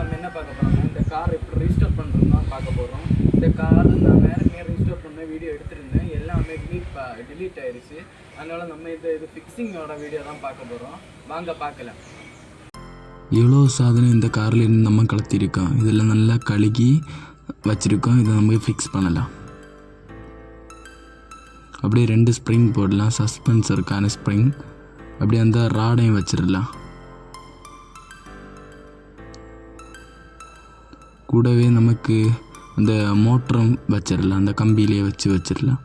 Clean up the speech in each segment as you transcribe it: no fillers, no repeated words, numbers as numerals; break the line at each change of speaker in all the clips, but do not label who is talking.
நம்ம என்ன பார்க்க போகிறோம்னா இந்த கார் எப்படி ரீஸ்டோர் பண்ணுறோம்னா பார்க்க போகிறோம். இந்த கார் நான் வேறுமே ரீஸ்டோர் பண்ண வீடியோ எடுத்துருந்தேன், எல்லாமே டிலீட் ஆயிடுச்சு. அதனால் நம்ம இது ஃபிக்ஸிங்கோட வீடியோ தான் பார்க்க போகிறோம். வாங்க பார்க்கலாம்.
எவ்வளோ சாதனை இந்த காரில் இருந்து நம்ம கலத்திருக்கோம். இதில் நல்லா கழுகி வச்சுருக்கோம். இதை நம்ம ஃபிக்ஸ் பண்ணலாம். அப்படியே 2 ஸ்ப்ரிங் போடலாம், சஸ்பென்சருக்கான ஸ்ப்ரிங். அப்படியே அந்த ராடையும் வச்சிடலாம். கூடவே நமக்கு அந்த மோட்டரும் வச்சிடலாம், அந்த கம்பியிலே வச்சிடலாம்.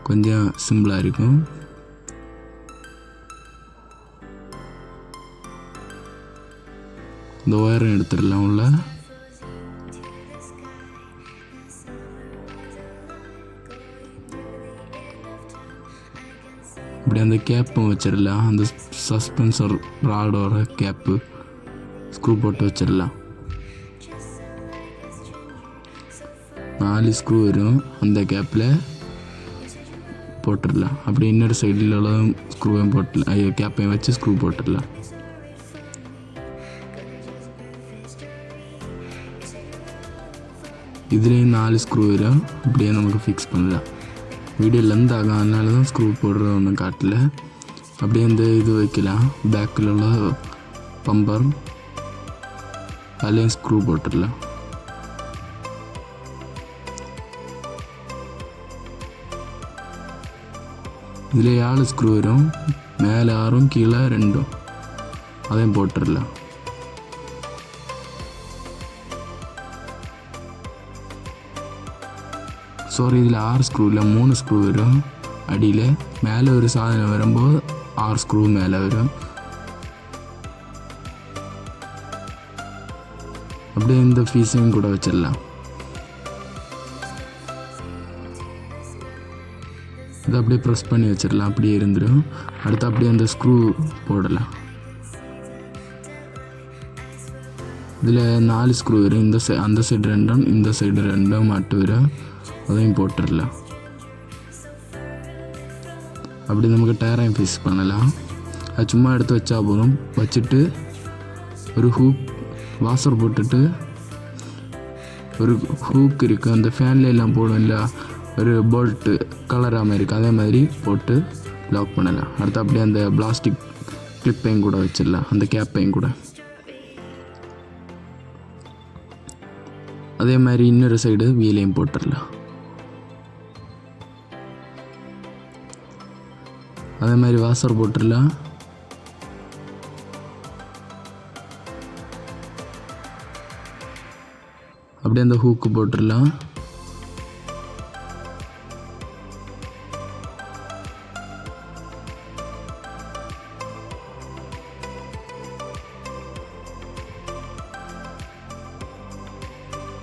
கொஞ்சம் சிம்பிளாக இருக்கும். இந்த ஒயரும் எடுத்துடலாம் உள்ள. இப்படி அந்த கேப்பும் வச்சிடலாம். அந்த சஸ்பென்சர் ராடோட கேப்பு ஸ்க்ரூ போட்டு வச்சிடலாம். 4 ஸ்க்ரூ வரும், அந்த கேப்பில் போட்டுடலாம். அப்படி இன்னொரு சைடில் உள்ள ஸ்க்ரூவையும் போட்டுடலாம், கேப்பையும் வச்சு ஸ்க்ரூ போட்டுடலாம். இதுலேயும் 4 ஸ்க்ரூ வரும். அப்படியே நமக்கு ஃபிக்ஸ் பண்ணலாம். வீடியோ லென்த் ஆகும், அதனால தான் ஸ்க்ரூ போடுற ஒன்றும் காட்டல. அப்படியே இந்த இது வைக்கலாம், பேக்கில் உள்ள பம்பர், அதுலேயும் ஸ்க்ரூ போட்டுடலாம். இதில் 7 ஸ்க்ரூ வரும், மேலே 6 கீழே 2, அதையும் போட்டுடலாம். சாரி, இதில் 6 ஸ்க்ரூ இல்லை, 3 ஸ்க்ரூ வரும் அடியில். மேலே ஒரு சாதனை வரும்போது 6 ஸ்க்ரூ மேலே வரும். அப்படியே இந்த ஃபீஸையும் கூட வச்சிடலாம். இதை அப்படியே ப்ரெஸ் பண்ணி வச்சிடலாம், அப்படியே இருந்துடும். அடுத்து அப்படியே அந்த ஸ்க்ரூ போடலாம். இதில் 4 ஸ்க்ரூ வரும். அந்த சைடு 2, இந்த சைடு 2 மட்டும் வரும், அதையும் போட்டுடலாம். அப்படி நமக்கு டயரையும் ஃபிக்ஸ் பண்ணலாம். அது சும்மா எடுத்து வச்சா போதும். வச்சுட்டு ஒரு வாசர் போட்டுட்டு ஒரு ஹூக் இருக்குது, அந்த ஃபேன்ல எல்லாம் போடும் இல்லை, ஒரு போல்ட்டு கலராமல் இருக்குது, அதே மாதிரி போட்டு லாக் பண்ணலாம். அடுத்து அப்படியே அந்த பிளாஸ்டிக் கிளிப்பையும் கூட வச்சிடலாம், அந்த கேப்பையும் கூட. அதே மாதிரி இன்னொரு சைடு வீலையும் போட்டுடலாம். அதே மாதிரி வாசர் போட்டுடலாம். அப்படியே அந்த ஹூக்கு போட்டுடலாம்.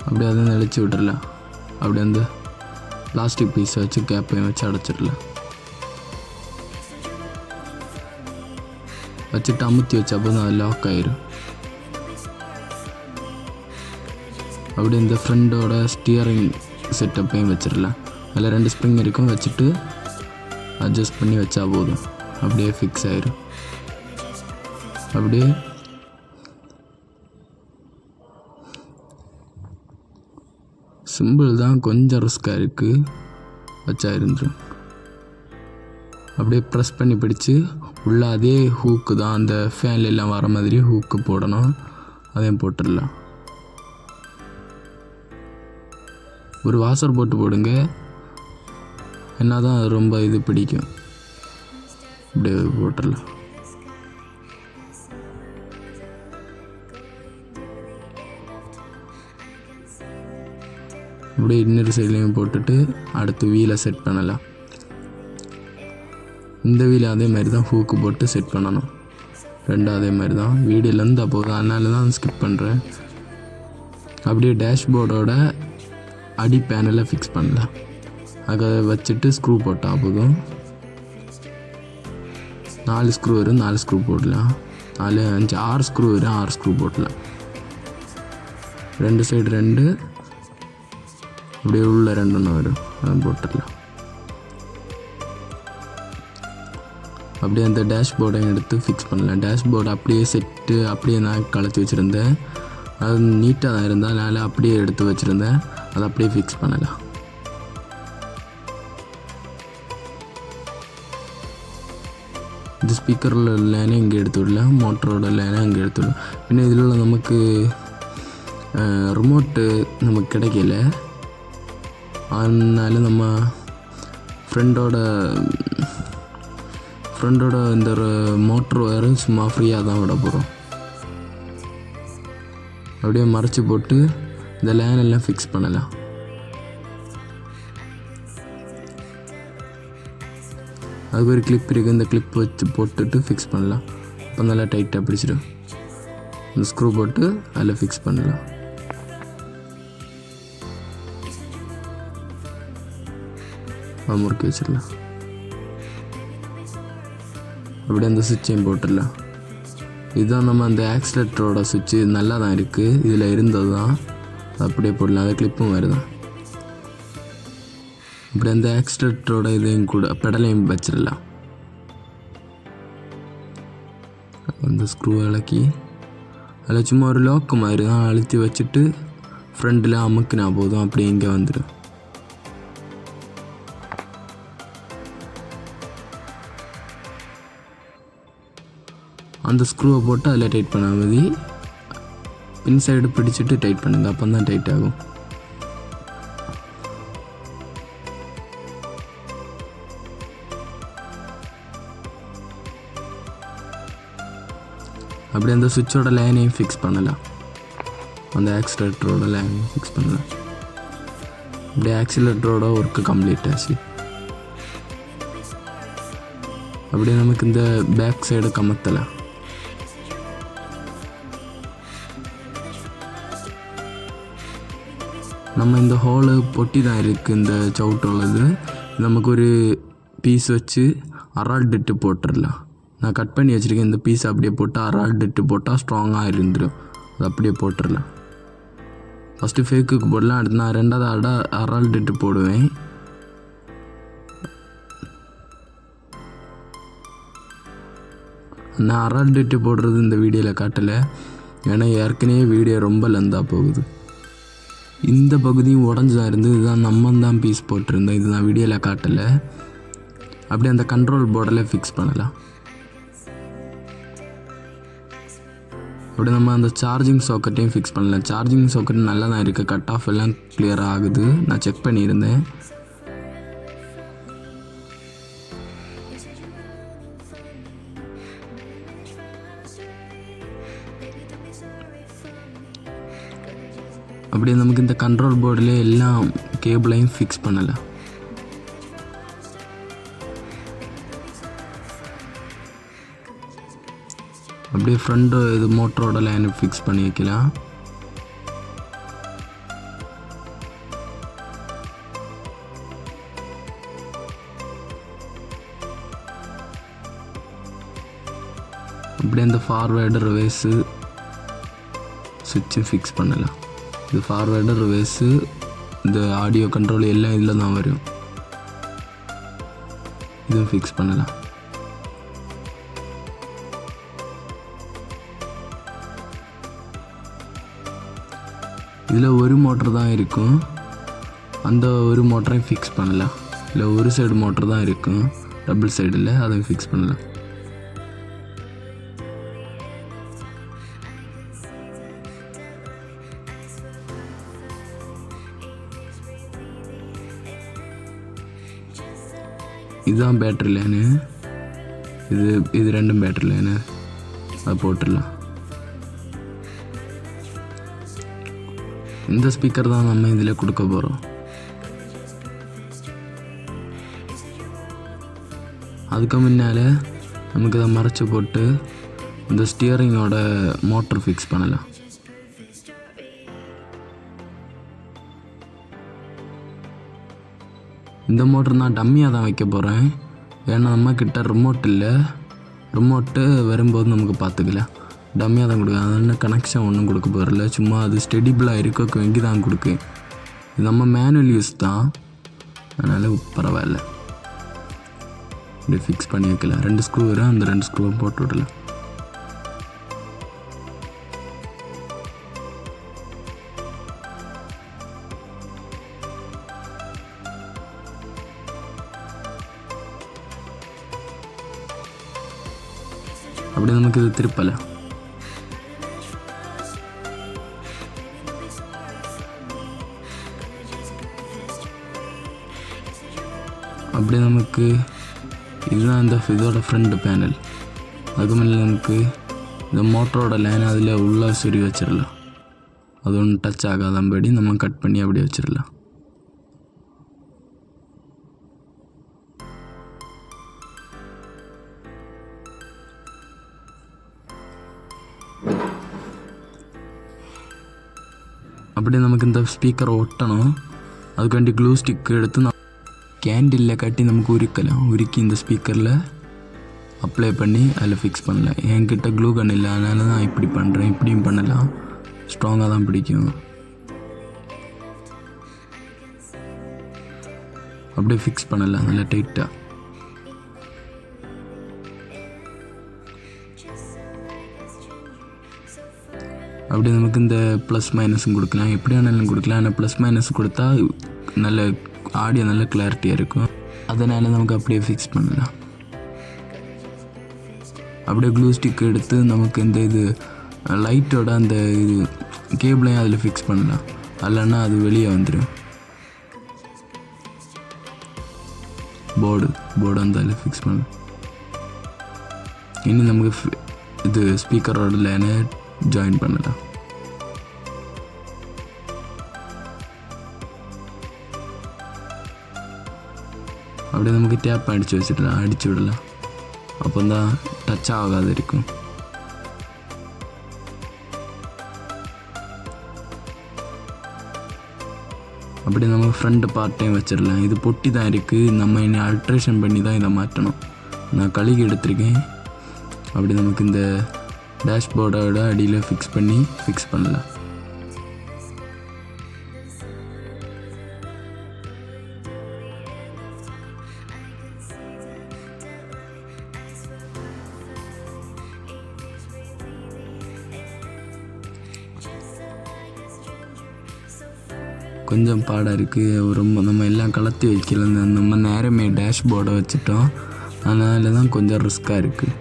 அப்படியே அதை நெளிச்சு விட்டுடலாம். அப்படியே அந்த பிளாஸ்டிக் பீஸை வச்சு கேப்பையும் வச்சு அடைச்சிடலாம். வச்சுட்டு அமுத்தி வச்சா போதும், அது லாக் ஆயிரும். அப்படியே இந்த ஃப்ரண்டோட ஸ்டியரிங் செட்டப்பையும் வச்சிடலாம். அதில் 2 ஸ்ப்ரிங் இருக்கும், வச்சுட்டு அட்ஜஸ்ட் பண்ணி வச்சா போதும், அப்படியே ஃபிக்ஸ் ஆயிரும். அப்படியே சிம்பிள் தான், கொஞ்சம் ரிஸ்காக இருக்குது, வச்சா இருந்துடும். அப்படியே ப்ரெஸ் பண்ணி பிடிச்சி உள்ள அதே ஹூக்கு தான், அந்த ஃபேன்ல எல்லாம் வர மாதிரி ஹூக்கு போடணும், அதையும் போட்டுடலாம். ஒரு வாசர் போடுங்க, என்ன தான் ரொம்ப இது பிடிக்கும். அப்படியே போட்டுடலாம். அப்படியே இன்னொரு சைட்லேயும் போட்டுட்டு அடுத்து வீலை செட் பண்ணலாம். இந்த வீல் அதே மாதிரி தான் ஹூக்கு போட்டு செட் பண்ணணும். 2 அதே மாதிரி தான். வீடியோலேருந்து அப்போது அதனால தான் ஸ்கிப் பண்ணுறேன். அப்படியே டேஷ்போர்டோட அடி பேனலை ஃபிக்ஸ் பண்ணலாம். அதை வச்சுட்டு ஸ்க்ரூ போட்டால் போதும். 4 ஸ்க்ரூ வரும், 4 ஸ்க்ரூ போடலாம். 4, 5, 6 ஸ்க்ரூ வரும், 6 ஸ்க்ரூ போடலாம். 2 சைடு 2, அப்படியே உள்ள 2 வரும், அதை போட்டுடலாம். அப்படியே அந்த டேஷ்போர்டை எடுத்து ஃபிக்ஸ் பண்ணலாம். டேஷ்போர்டு அப்படியே செட்டு அப்படியே நான் கலத்தி வச்சுருந்தேன், அது நீட்டாக தான் இருந்தால் அதனால் அப்படியே எடுத்து வச்சுருந்தேன். அதை அப்படியே ஃபிக்ஸ் பண்ணலாம். இந்த ஸ்பீக்கரில் லைனை இங்கே எடுத்து விடலாம், மோட்டரோட லைனை இங்கே எடுத்து விடலாம். பின்ன இதில் உள்ள நமக்கு ரிமோட்டு நமக்கு கிடைக்கல. அதனால நம்ம ஃப்ரெண்டோட இந்த மோட்ரு வேறு சும்மா ஃப்ரீயாக தான் விட போகிறோம். அப்படியே மறைச்சி போட்டு இந்த லைன் எல்லாம் ஃபிக்ஸ் பண்ணலாம். அதுக்கு ஒரு கிளிப் இருக்குது, இந்த கிளிப் வச்சு போட்டுட்டு ஃபிக்ஸ் பண்ணலாம். அப்போ நல்லா டைட்டாக பிடிச்சிடும். இந்த ஸ்க்ரூ போட்டு அதில் ஃபிக்ஸ் பண்ணலாம். முறுக்கி வச்சிடலாம். அப்படியே அந்த சுவிட்சையும் போட்டுடலாம். இதுதான் நம்ம அந்த ஆக்சிலேட்டரோட சுவிட்சு. நல்லா தான் இருக்குது, இதில் இருந்தது தான். அப்படியே போடலாம். அது கிளிப்பும் மாதிரி தான். இப்படி அந்த ஆக்சிலேட்டரோட இதையும் கூட பெடலையும் வச்சிடலாம். அந்த ஸ்க்ரூ இலக்கி அதில் சும்மா ஒரு லாக்கு மாதிரி தான் அழுத்தி வச்சுட்டு ஃப்ரண்டில் அமுக்கினா போதும். அப்படி இங்கே வந்துடும். அந்த ஸ்க்ரூவை போட்டு அதில் டைட் பண்ண மாதிரி பின் சைடு பிடிச்சிட்டு டைட் பண்ணுங்க. அப்போ தான் டைட் ஆகும். அப்படி அந்த சுவிட்சோட லைனையும் ஃபிக்ஸ் பண்ணலாம். அந்த ஆக்சிலேட்டரோட லைனையும் ஃபிக்ஸ் பண்ணலாம். அப்படியே ஆக்சிலேட்டரோட ஒர்க்கு கம்ப்ளீட் ஆச்சு. அப்படியே நமக்கு இந்த பேக் சைடு கமத்தலாம். நம்ம இந்த ஹோலு பொட்டி தான் இருக்குது இந்த சவுட்டோலது. நமக்கு ஒரு பீஸ் வச்சு அரால்டிட்டு போட்டுடலாம். நான் கட் பண்ணி வச்சுருக்கேன். இந்த பீஸ் அப்படியே போட்டு அரால்டிட்டு போட்டால் ஸ்ட்ராங்காக இருந்துடும். அது அப்படியே போட்டுடலாம். ஃபஸ்ட்டு ஃபேக்குக்கு போடலாம். அடுத்து நான் ரெண்டாவது அரால்டிட்டு போடுவேன். நான் அரால்டிட்டு போடுறது இந்த வீடியோவில் காட்டலை, ஏன்னா ஏற்கனவே வீடியோ ரொம்ப லெந்தாக போகுது. இந்த பகுதியும் உடஞ்சி தான் இருந்து. இதுதான் நம்ம தான் பீஸ் போட்டிருந்தோம். இது நான் வீடியோவில் காட்டலை. அப்படியே அந்த கண்ட்ரோல் போர்டில் ஃபிக்ஸ் பண்ணலாம். அப்படி நம்ம அந்த சார்ஜிங் சாக்கெட்டையும் ஃபிக்ஸ் பண்ணலாம். சார்ஜிங் சாக்கெட் நல்லா தான் இருக்குது. கட் ஆஃப் எல்லாம் கிளியராக ஆகுது. நான் செக் பண்ணியிருந்தேன். அப்படியே நமக்கு இந்த கண்ட்ரோல் போர்டில் எல்லாம் கேபிளையும் ஃபிக்ஸ் பண்ணலாம். அப்படியே ஃப்ரண்ட் இது மோட்டரோட லைனை ஃபிக்ஸ் பண்ணி வைக்கலாம். அப்படியே அந்த ஃபார்வேர்டு ரிவர்ஸு சுவிட்சு ஃபிக்ஸ் பண்ணலாம். இது ஃபார்வேர்டு ரிவர்ஸு இந்த ஆடியோ கண்ட்ரோல் எல்லாம் இதில் தான் வரும். இதுவும் ஃபிக்ஸ் பண்ணலாம். இதில் ஒரு மோட்டர் தான் இருக்கும். அந்த ஒரு மோட்டரையும் ஃபிக்ஸ் பண்ணலாம். இல்லை ஒரு சைடு மோட்டர் தான் இருக்கும், டபுள் சைடில். அதையும் ஃபிக்ஸ் பண்ணலாம். இதுதான் பேட்ரி லைனு. இது ரெண்டும் பேட்ரி லைனு. அதை போட்டுடலாம். இந்த ஸ்பீக்கர் தான் நம்ம இதில் கொடுக்க போகிறோம். அதுக்கு முன்னால் நமக்கு இதை மறைச்சி போட்டு இந்த ஸ்டியரிங்கோட மோட்டர் ஃபிக்ஸ் பண்ணலாம். இந்த மோட்டர் நான் டம்மியாக தான் வைக்க போகிறேன். ஏன்னா நம்மக்கிட்ட ரிமோட் இல்லை. ரிமோட்டு வரும்போது நமக்கு பார்த்துக்கலாம். டம்மியாக தான் கொடுக்க. அதனால கனெக்ஷன் ஒன்றும் கொடுக்க போகிறதில்ல. சும்மா அது ஸ்டெடிபிளாக இருக்க வேண்டி தான் கொடுக்கு. இது நம்ம மேனுவல் யூஸ் தான், அதனால் பரவாயில்ல. இப்படி ஃபிக்ஸ் பண்ணி வைக்கலாம். 2 ஸ்க்ரூ வரும். அந்த 2 ஸ்க்ரூவை போட்டு விடலாம். அப்படியே நமக்கு இது திருப்பலை. அப்படியே நமக்கு இதுதான் இதோட ஃப்ரண்ட் பேனல். அதுக்கு மேலே நமக்கு இந்த மோட்டரோட லைன் அதில் உள்ள சுரி வச்சிடலாம். அது ஒன்றும் டச் ஆகாதபடி நம்ம கட் பண்ணி அப்படியே வச்சிடலாம். அப்படியே நமக்கு இந்த ஸ்பீக்கரை ஒட்டணும். அதுக்காண்டி க்ளூ ஸ்டிக் எடுத்து கேண்டிலில் கட்டி நமக்கு உரிக்கலாம். உருக்கி இந்த ஸ்பீக்கரில் அப்ளை பண்ணி அதில் ஃபிக்ஸ் பண்ணலாம். என்கிட்ட க்ளூ கன் இல்லை, அதனால தான் இப்படி பண்ணுறேன். இப்படியும் பண்ணலாம், ஸ்ட்ராங்காக தான் பிடிக்கும். அப்படியே ஃபிக்ஸ் பண்ணலாம் நல்லா டைட்டாக. அப்படியே நமக்கு இந்த ப்ளஸ் மைனஸும் கொடுக்கலாம், எப்படி வேணாலும் கொடுக்கலாம். ஆனால் ப்ளஸ் மைனஸ் கொடுத்தா நல்ல ஆடியோ நல்ல கிளாரிட்டியாக இருக்கும். அதனால் நமக்கு அப்படியே ஃபிக்ஸ் பண்ணலாம். அப்படியே க்ளூ ஸ்டிக் எடுத்து நமக்கு இந்த இது லைட்டோட அந்த இது கேபிளையும் அதில் ஃபிக்ஸ் பண்ணலாம். இல்லைன்னா அது வெளியே வந்துடும். போர்டு அந்த அதில் ஃபிக்ஸ் பண்ணலாம். இனி நமக்கு இது ஸ்பீக்கரோட லைனை ஜாயின் பண்ணலாம். அப்படியே நமக்கு டேப் அடித்து விடலாம். அப்போ தான் டச் ஆகாது இருக்கும். அப்படி நம்ம ஃப்ரண்ட் பார்ட்டையும் வச்சிடலாம். இது பொட்டி தான் இருக்குது, நம்ம இன்னும் அல்ட்ரேஷன் பண்ணி தான் இதை மாற்றணும். நான் கழுகி எடுத்திருக்கேன். அப்படி நமக்கு இந்த டேஷ்போர்டோட அடியில் ஃபிக்ஸ் பண்ணலாம். கொஞ்சம் பாடாக இருக்குது. ரொம்ப நம்ம எல்லாம் கலத்தி வைக்கல. நம்ம நேரமே டேஷ்போர்டை வச்சுட்டோம், அதனால தான் கொஞ்சம் ரிஸ்க்காக இருக்குது.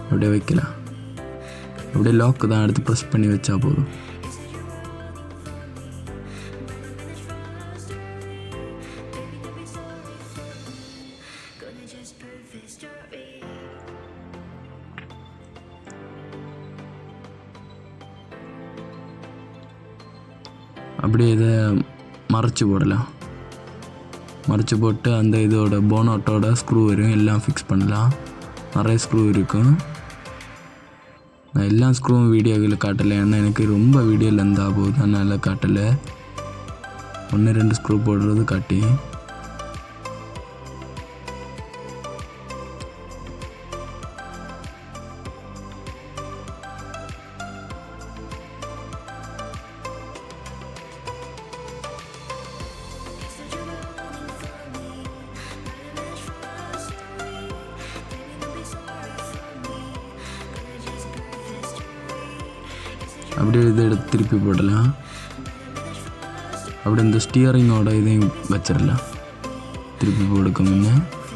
அப்படியே வைக்கலாம். அப்படியே லாக்கு தான் எடுத்து ப்ரெஸ் பண்ணி வச்சா போதும். அப்படியே இதை மறைச்சி போடலாம். மறைச்சி போட்டு அந்த இதோட போனோட்டோட ஸ்க்ரூ வரும், எல்லாம் ஃபிக்ஸ் பண்ணலாம். நிறைய ஸ்க்ரூ இருக்கும். நான் எல்லா ஸ்க்ரூவும் வீடியோவில் காட்டலை, ஏன்னா எனக்கு ரொம்ப வீடியோவில் இருந்தால் போகுது, அதனால் காட்டலை. 1-2 ஸ்க்ரூ போடுறது காட்டி. அப்படியே இதை எடுத்து திருப்பி போடலாம். அப்படி இந்த ஸ்டியரிங்கோட இதையும் வச்சிடலாம். திருப்பி போடுக்க முன்னே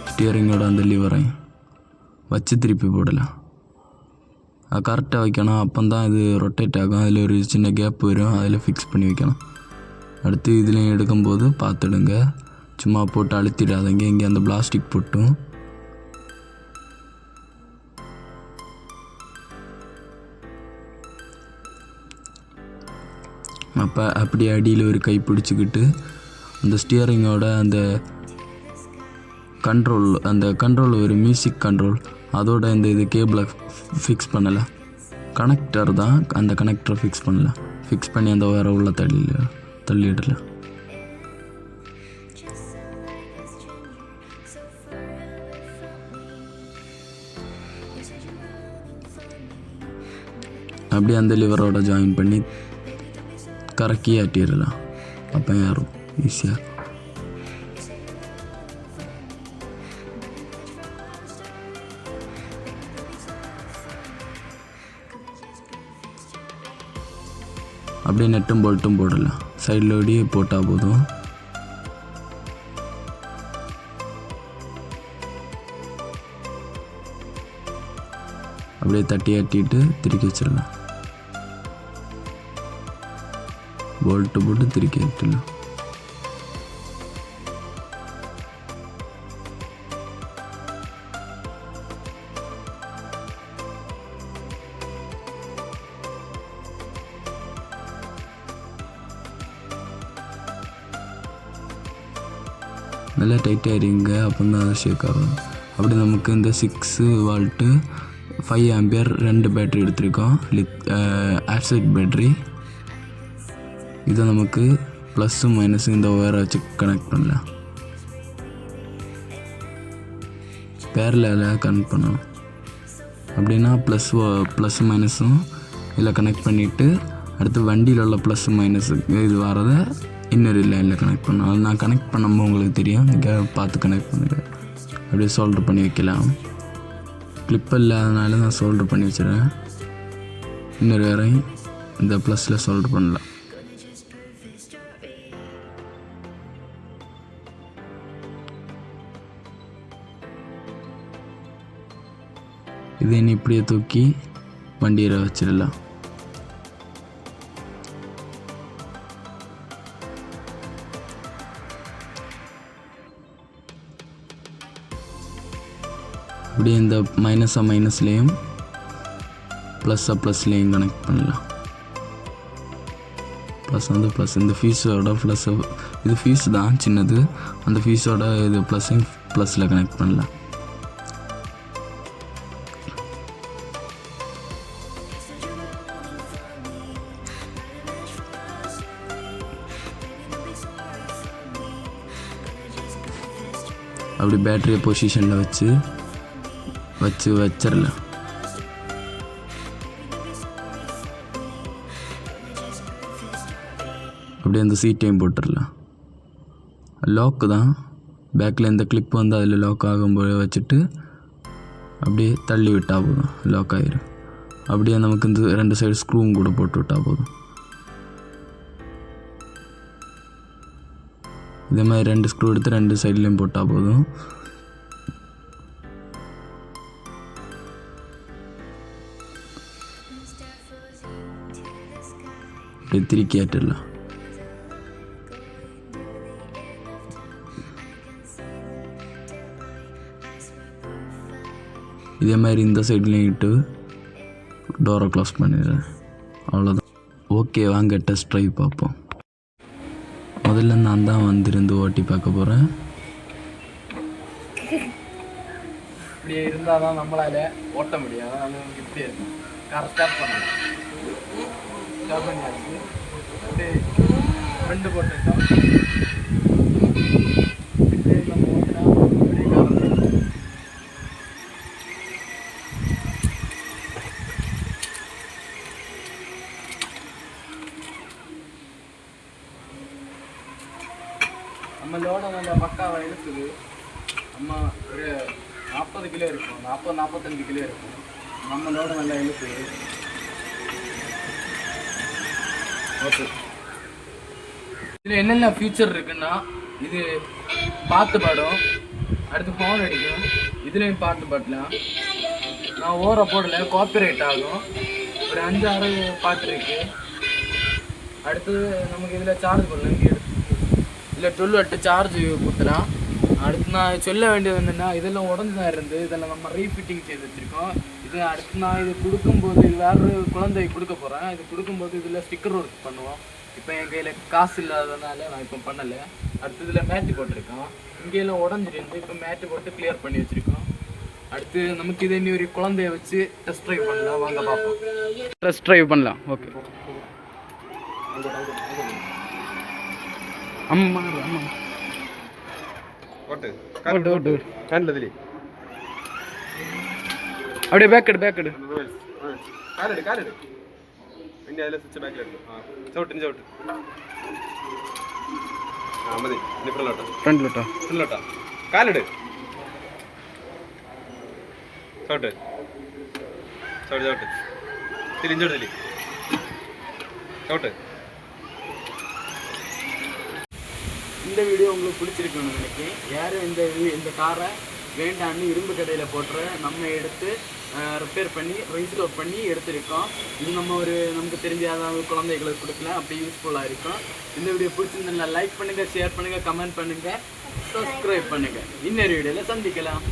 ஸ்டியரிங்கோட அந்த லிவரையும் வச்சு திருப்பி போடலாம். அது கரெக்டாக வைக்கணும், அப்போ தான் இது ரொட்டேட் ஆகும். அதில் ஒரு சின்ன கேப் வரும், அதில் ஃபிக்ஸ் பண்ணி வைக்கணும். அடுத்து இதுலேயும் எடுக்கும்போது பார்த்துடுங்க, சும்மா போட்டு அழுத்திடாதீங்க. இங்கே அந்த பிளாஸ்டிக் போட்டும் அப்போ அப்படியே அடியில் ஒரு கை பிடிச்சிக்கிட்டு அந்த ஸ்டியரிங்கோட அந்த கண்ட்ரோல் ஒரு மியூசிக் கண்ட்ரோல், அதோட இந்த இது கேபிளை ஃபிக்ஸ் பண்ணலாம். கனெக்டர் தான், அந்த கனெக்டரை ஃபிக்ஸ் பண்ணலாம். ஃபிக்ஸ் பண்ணி அந்த வேறு உள்ள தள்ளிடலாம். அப்படியே அந்த லிவரோட ஜாயின் பண்ணி கறக்கி ஆட்டிடலாம். அப்போ யாரும் ஈஸியாக. அப்படியே நெட்டும் போல்ட்டும் போடலாம். சைடில் ஓடி போட்டால் போதும். அப்படியே தட்டி ஆட்டிட்டு திருக்கி வச்சிடலாம். போல்ட்டு போட்டு திருக்கி ஆட்டிடலாம். நல்லா டைட்டாக இருங்க, அப்போ தான் அது ஷேக் ஆகும். அப்படி நமக்கு இந்த 6 வோல்ட்டு 5 ஆம்பியர் 2 பேட்ரி எடுத்திருக்கோம். Oxide battery. இதை நமக்கு ப்ளஸ்ஸும் மைனஸும் இந்த ஒயரை வச்சு கனெக்ட் பண்ணலாம். பேரலில் கனெக்ட் பண்ணணும். அப்படின்னா ப்ளஸ் மைனஸும் இதில் கனெக்ட் பண்ணிவிட்டு அடுத்து வண்டியில் உள்ள ப்ளஸ் மைனஸு இது வரதை இன்னொரு லைனில் கனெக்ட் பண்ணணும். அது நான் கனெக்ட் பண்ணும்போது உங்களுக்கு தெரியும், இங்கே பார்த்து கனெக்ட் பண்ணுறேன். அப்படியே சோல்டர் பண்ணி வைக்கலாம். கிளிப் இல்லாதனால நான் சோல்டர் பண்ணி வச்சுருவேன். இன்னொரு வேறையும் இந்த ப்ளஸில் சோல்டர் பண்ணலாம். இதை இனி இப்படியே தூக்கி வண்டியில் வச்சிடலாம். அப்படியே இந்த மைனஸ்லேயும் ப்ளஸ்லேயும் கனெக்ட் பண்ணலாம். ப்ளஸ் இந்த ஃபீஸோட ப்ளஸ், இது ஃபீஸ் தான் சின்னது, அந்த ஃபீஸோட இது ப்ளஸில் கனெக்ட் பண்ணலாம். அப்படி பேட்டரியை பொசிஷனில் வச்சிடலாம். அப்படியே அந்த சீட்டையும் போட்டுடலாம். லாக்கு தான், பேக்கில் இந்த கிளிப் வந்து அதில் லாக் ஆகும்போது வச்சுட்டு அப்படியே தள்ளி விட்டால் போதும், லாக் ஆகிடும். அப்படியே நமக்கு இந்த 2 சைடு ஸ்க்ரூவும் கூட போட்டு விட்டால் போதும். இதே மாதிரி 2 ஸ்க்ரூ எடுத்து 2 சைட்லேயும் போட்டால் போதும். அப்படியே திருக்கி ஆட்டிடலாம். இதே மாதிரி இந்த சைட்லேயும் இட்டு டோரை க்ளோஸ் பண்ணிடுறேன். அவ்வளோதான். ஓகே, வாங்க டெஸ்ட் ட்ரைவ் பார்ப்போம். முதல்ல நான் தான் வந்திருந்து ஓட்டி பார்க்க போகிறேன்.
இப்படியே இருந்தால் தான் நம்மளால் ஓட்ட முடியும். அதனால நமக்கு இப்படியே இருக்கும். காரை ஸ்டார்ட் பண்ணலாம். ஸ்டார்ட் பண்ணியாச்சு. அப்படியே ஃப்ரெண்டு போட்டுட்டோம். இப்படியே நம்ம ஓட்டினா அப்படியே கார் நம்மளோட நல்ல பக்காவை இழுக்குது. நம்ம ஒரு 40 கிலோ இருக்கும், 40-45 கிலோ இருக்கும். நம்மளோட நல்லா இழுக்குது. ஓகே, இதில் என்னென்ன ஃபியூச்சர் இருக்குன்னா, இது பாட்டு பாடும், அடுத்து ஃபோன் அடிக்கும், இதுலேயும் பாட்டு பாடலாம். நான் ஓரை போடல, காப்பிரைட் ஆகும். ஒரு 5-6 பாட்டு இருக்குது. அடுத்து நமக்கு இதில் சார்ஜ் பண்ணலாம். இங்கே இல்லை 12 வாட் சார்ஜ் கொடுத்துலாம். அடுத்து நான் சொல்ல வேண்டியது என்னென்னா, இதெல்லாம் உடஞ்சி தான் இருந்து இதெல்லாம் நம்ம ரீஃபிட்டிங் செய்து வச்சுருக்கோம். இது அடுத்து நான் இது கொடுக்கும்போது, இது வேறு குழந்தை கொடுக்க போகிறேன். இது கொடுக்கும்போது இதில் ஸ்டிக்கர் ஒர்க் பண்ணுவோம். இப்போ என் கையில் காசு இல்லாததுனால நான் இப்போ பண்ணலை. அடுத்து இதில் மேட்டு போட்டிருக்கோம். இங்கேயெல்லாம் உடஞ்சிருந்து இப்போ மேட்டு போட்டு கிளியர் பண்ணி வச்சுருக்கோம். அடுத்து நமக்கு இதை இன்னும் ஒரு குழந்தைய வச்சு டெஸ்ட் ட்ரைவ் பண்ணலாம். வாங்க பார்ப்போம். டெஸ்ட் ட்ரைவ் பண்ணலாம். ஓகே, அம்மா அம்மா
ஓட்டு ஹேண்டில் திலி
அப்படியே பேக்கெடு
காலெடு പിന്നെ അതിലെ സ്വിച്ച് ബാക്കിൽ എടുക്കും. ചവിട്ട് മതി. ഫ്രണ്ടിലോട്ടാ കാലെട് ചവിട്ട് തിരിഞ്ചോട്ട് ചവിട്ട്.
இந்த வீடியோ உங்களுக்கு பிடிச்சிருக்குன்னு நினைக்கிறேன். யாரும் இந்த காரை வேண்டான்னு இரும்பு கடையில் போட்டுற நம்ம எடுத்து ரிப்பேர் பண்ணி ரீஸ்டோர் பண்ணி எடுத்திருக்கோம். இது நமக்கு தெரிஞ்ச ஏதாவது குழந்தைகளுக்கு கொடுக்கலாம், அப்படி யூஸ்ஃபுல்லாக இருக்கும். இந்த வீடியோ பிடிச்சிருந்தா லைக் பண்ணுங்கள், ஷேர் பண்ணுங்கள், கமெண்ட் பண்ணுங்கள், சப்ஸ்கிரைப் பண்ணுங்கள். இன்னொரு வீடியோவில் சந்திக்கலாம்.